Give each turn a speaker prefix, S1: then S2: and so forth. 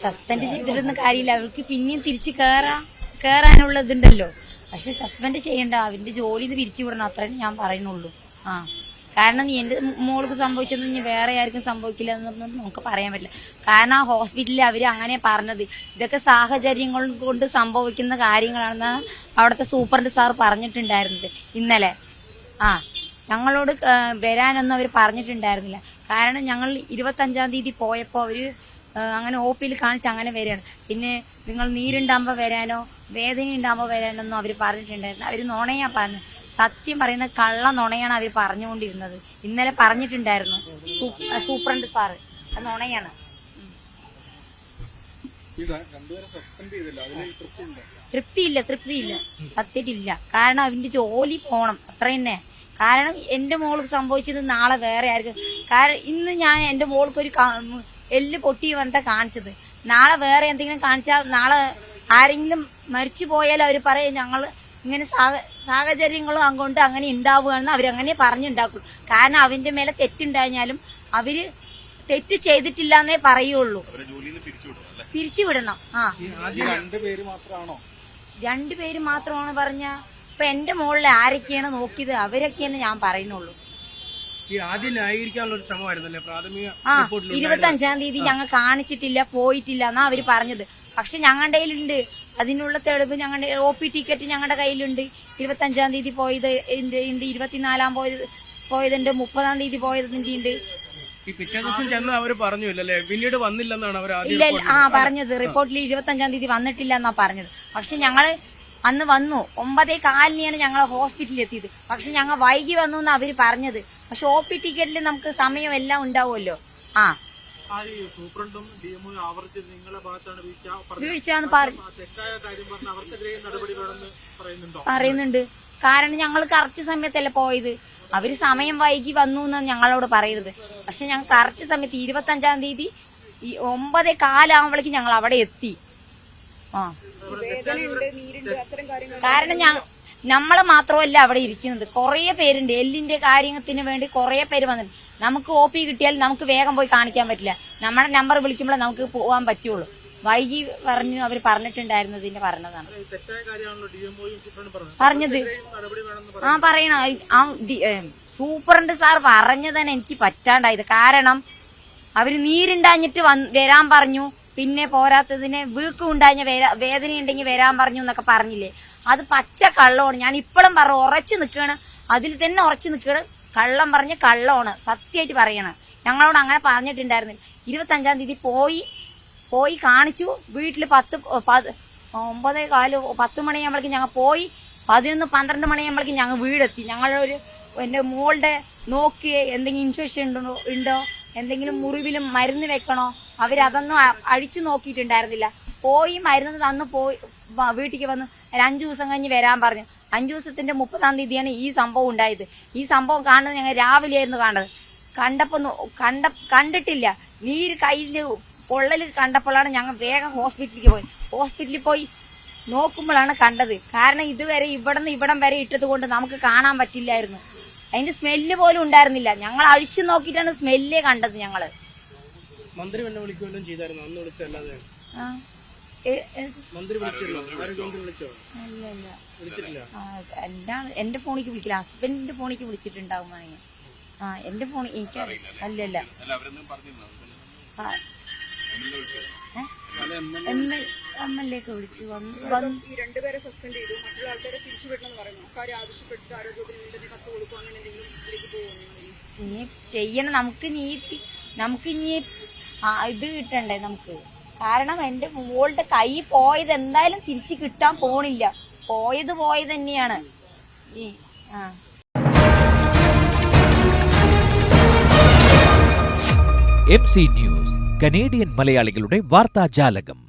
S1: Suspend ചെയ്തിട്ടൊന്നും കാര്യമില്ല. അവർക്ക് പിന്നെയും തിരിച്ച് കേറാനുള്ളതുണ്ടല്ലോ. പക്ഷെ സസ്പെൻഡ് ചെയ്യണ്ട, അവന്റെ ജോലിന്ന് പിരിച്ചു വിടണം, അത്രേ ഞാൻ പറയുന്നുള്ളൂ. കാരണം നീ എന്റെ മോൾക്ക് സംഭവിച്ചത് ഇനി വേറെ ആർക്കും സംഭവിക്കില്ല എന്നൊന്നും നമുക്ക് പറയാൻ പറ്റില്ല. കാരണം ആ ഹോസ്പിറ്റലിൽ അവര് അങ്ങനെ പറഞ്ഞത് ഇതൊക്കെ സാഹചര്യങ്ങൾ കൊണ്ട് സംഭവിക്കുന്ന കാര്യങ്ങളാണെന്ന് അവിടുത്തെ സൂപ്രണ്ട് സാർ പറഞ്ഞിട്ടുണ്ടായിരുന്നത് ഇന്നലെ. ഞങ്ങളോട് വരാനൊന്നും അവർ പറഞ്ഞിട്ടുണ്ടായിരുന്നില്ല. കാരണം ഞങ്ങൾ 25-ാം തീയതി പോയപ്പോൾ അവര് അങ്ങനെ OP-യിൽ കാണിച്ച് അങ്ങനെ വരികയാണ്. പിന്നെ നിങ്ങൾ നീരുണ്ടാകുമ്പോൾ വരാനോ വേദന ഉണ്ടാകുമ്പോൾ വരാനൊന്നും അവർ പറഞ്ഞിട്ടുണ്ടായിരുന്നു. അവർ നുണയാ പറഞ്ഞു. സത്യം പറയുന്ന കള്ള നുണയാണ് അവർ പറഞ്ഞുകൊണ്ടിരുന്നത്. ഇന്നലെ പറഞ്ഞിട്ടുണ്ടായിരുന്നു സൂപ്രണ്ട് സാറ്, അത് നുണയാണ്. തൃപ്തിയില്ല സത്യത്തില്ല. കാരണം അവന്റെ ജോലി പോണം, അത്ര തന്നെ. കാരണം എന്റെ മോൾക്ക് സംഭവിച്ചത് നാളെ വേറെ ആയിരിക്കും. കാരണം ഇന്ന് ഞാൻ എന്റെ മോൾക്കൊരു എല്ല് പൊട്ടി പറഞ്ഞിട്ടാ കാണിച്ചത്. നാളെ വേറെ എന്തെങ്കിലും കാണിച്ചാൽ നാളെ ആരെങ്കിലും മരിച്ചു പോയാൽ അവർ പറയും ഞങ്ങള് ഇങ്ങനെ സാഹചര്യങ്ങളും അങ്ങോട്ട് അങ്ങനെ ഉണ്ടാവുകയാണെന്ന് അവരങ്ങനെ പറഞ്ഞുണ്ടാക്കും. കാരണം അവന്റെ മേലെ തെറ്റുണ്ടായാലും അവര് തെറ്റ് ചെയ്തിട്ടില്ല എന്നേ പറയുള്ളൂ. പിരിച്ചുവിടണം. രണ്ടുപേര് മാത്രമാണ് പറഞ്ഞ. ഇപ്പൊ എന്റെ മോളിൽ ആരൊക്കെയാണ് നോക്കിയത് അവരൊക്കെയാണ് ഞാൻ പറയുന്നുള്ളൂ. 25-ാം തീയതി ഞങ്ങൾ കാണിച്ചിട്ടില്ല, പോയിട്ടില്ല എന്നാ അവര് പറഞ്ഞത്. പക്ഷെ ഞങ്ങളുടെ കയ്യിലുണ്ട് അതിനുള്ള തെളിവ്. ഞങ്ങളുടെ OP ടിക്കറ്റ് ഞങ്ങളുടെ കയ്യിലുണ്ട്. 25-ാം തീയതി പോയത് ഉണ്ട്, 24-ാം പോയതുണ്ട്, 30-ാം തീയതി പോയതിന്റെ ഉണ്ട്.
S2: പിന്നീട് വന്നില്ലെന്നാണ്
S1: ഇല്ല പറഞ്ഞത്. റിപ്പോർട്ടിൽ 25-ാം തീയതി വന്നിട്ടില്ല എന്നാ പറഞ്ഞത്. പക്ഷെ ഞങ്ങള് അന്ന് വന്നു 9:15 ഞങ്ങൾ ഹോസ്പിറ്റലിൽ എത്തിയത്. പക്ഷെ ഞങ്ങൾ വൈകി വന്നു എന്ന് അവര് പറഞ്ഞത്. പക്ഷെ OP ടിക്കറ്റിൽ നമുക്ക് സമയം എല്ലാം ഉണ്ടാവുമല്ലോ. വീഴ്ചന്ന് പറയുന്നുണ്ട്. കാരണം ഞങ്ങൾ കറക്റ്റ് സമയത്തല്ല പോയത്. അവര് സമയം വൈകി വന്നു എന്നാണ് ഞങ്ങളോട് പറയുന്നത്. പക്ഷെ ഞങ്ങൾ കറക്റ്റ് സമയത്ത് 25-ാം തീയതി 9:15 ഞങ്ങൾ അവിടെ എത്തി. കാരണം നമ്മളെ മാത്രമല്ല അവിടെ ഇരിക്കുന്നത്, കുറെ പേരുണ്ട്. എല്ലിന്റെ കാര്യത്തിന് വേണ്ടി കുറെ പേര് വന്നിട്ടുണ്ട്. നമുക്ക് OP കിട്ടിയാൽ നമുക്ക് വേഗം പോയി കാണിക്കാൻ പറ്റില്ല. നമ്മുടെ നമ്പർ വിളിക്കുമ്പോൾ നമുക്ക് പോകാൻ പറ്റുള്ളൂ. വൈകി പറഞ്ഞു അവർ പറഞ്ഞിട്ടുണ്ടായിരുന്നു. ഇതിന്റെ പറഞ്ഞതാണ് പറഞ്ഞത്. പറയണ സൂപ്രണ്ട് സാർ പറഞ്ഞതാണ് എനിക്ക് പറ്റാണ്ടായത്. കാരണം അവര് നീരുണ്ടാഞ്ഞിട്ട് വരാൻ പറഞ്ഞു. പിന്നെ പോരാത്തതിന് വീക്കം ഉണ്ടാഞ്ഞ വേദന ഉണ്ടെങ്കിൽ വരാൻ പറഞ്ഞു എന്നൊക്കെ പറഞ്ഞില്ലേ. അത് പച്ച കള്ളമാണ്. ഞാൻ ഇപ്പോഴും ഉറച്ചു നിൽക്കുകയാണ്, അതിൽ തന്നെ ഉറച്ചു നിൽക്കുകയാണ്. കള്ളം പറഞ്ഞ കള്ളമാണ്, സത്യമായിട്ട് പറയണം. ഞങ്ങളോട് അങ്ങനെ പറഞ്ഞിട്ടുണ്ടായിരുന്നില്ല. 25-ാം തീയതി പോയി കാണിച്ചു. വീട്ടില് 9:15 മണിയാകുമ്പോഴേക്കും ഞങ്ങൾ പോയി. 11-12 മണിയാകുമ്പോഴേക്കും ഞങ്ങൾ വീടെത്തി. ഞങ്ങളൊരു എന്റെ മോളുടെ നോക്കി എന്തെങ്കിലും ഇൻഫെക്ഷൻ ഉണ്ടോ, എന്തെങ്കിലും മുറിവിലും മരുന്ന് വെക്കണോ, അവരതൊന്നും അഴിച്ചു നോക്കിയിട്ടുണ്ടായിരുന്നില്ല. പോയി മരുന്ന് തന്നു പോയി വീട്ടിലേക്ക് വന്നു. 5 ദിവസം കഴിഞ്ഞ് വരാൻ പറഞ്ഞു. 5 ദിവസത്തിന്റെ 30-ാം തീയതിയാണ് ഈ സംഭവം ഉണ്ടായത്. ഈ സംഭവം കാണുന്നത് ഞങ്ങൾ രാവിലെയായിരുന്നു കാണുന്നത്. കണ്ടിട്ടില്ല. നീര് കയ്യില് പൊള്ളല് കണ്ടപ്പോഴാണ് ഞങ്ങൾ വേഗം ഹോസ്പിറ്റലിൽ പോയി നോക്കുമ്പോഴാണ് കണ്ടത്. കാരണം ഇതുവരെ ഇവിടം വരെ ഇട്ടത് കൊണ്ട് നമുക്ക് കാണാൻ പറ്റില്ലായിരുന്നു. അതിന്റെ സ്മെല്ല് പോലും ഉണ്ടായിരുന്നില്ല. ഞങ്ങൾ അഴിച്ചു നോക്കിയിട്ടാണ് സ്മെല്ലേ കണ്ടത്. ഞങ്ങള്
S2: മന്ത്രി ചെയ്തായിരുന്നു അന്ന് വിളിച്ചല്ലാതെ
S1: എന്റെ ഫോണിക്ക് വിളിക്കില്ല, ഹസ്ബൻഡിന്റെ ഫോണിക്ക് വിളിച്ചിട്ടുണ്ടാവും. എന്റെ ഫോൺ എനിക്ക് അല്ലല്ല MLA വിളിച്ചു വന്നു.
S3: രണ്ടുപേരെ സസ്പെൻഡ് ചെയ്തു, മറ്റുള്ള ആൾക്കാരെ തിരിച്ചുവിടണമെന്ന് പറയുന്നു. അക്കാര്യം ആവശ്യപ്പെട്ട് ആരോഗ്യവകുപ്പിന് കത്ത് കൊടുക്കും, അങ്ങനെ എന്തെങ്കിലും
S1: ഇനി ചെയ്യണം. നമുക്ക് ഇനി ഇത് കിട്ടണ്ടേ നമുക്ക്. കാരണം എന്റെ മോളുടെ കൈ പോയത് എന്തായാലും തിരിച്ചു കിട്ടാൻ പോണില്ല. പോയത് തന്നെയാണ്.
S4: MC ന്യൂസ്, കനേഡിയൻ മലയാളികളുടെ വാർത്താജാലകം.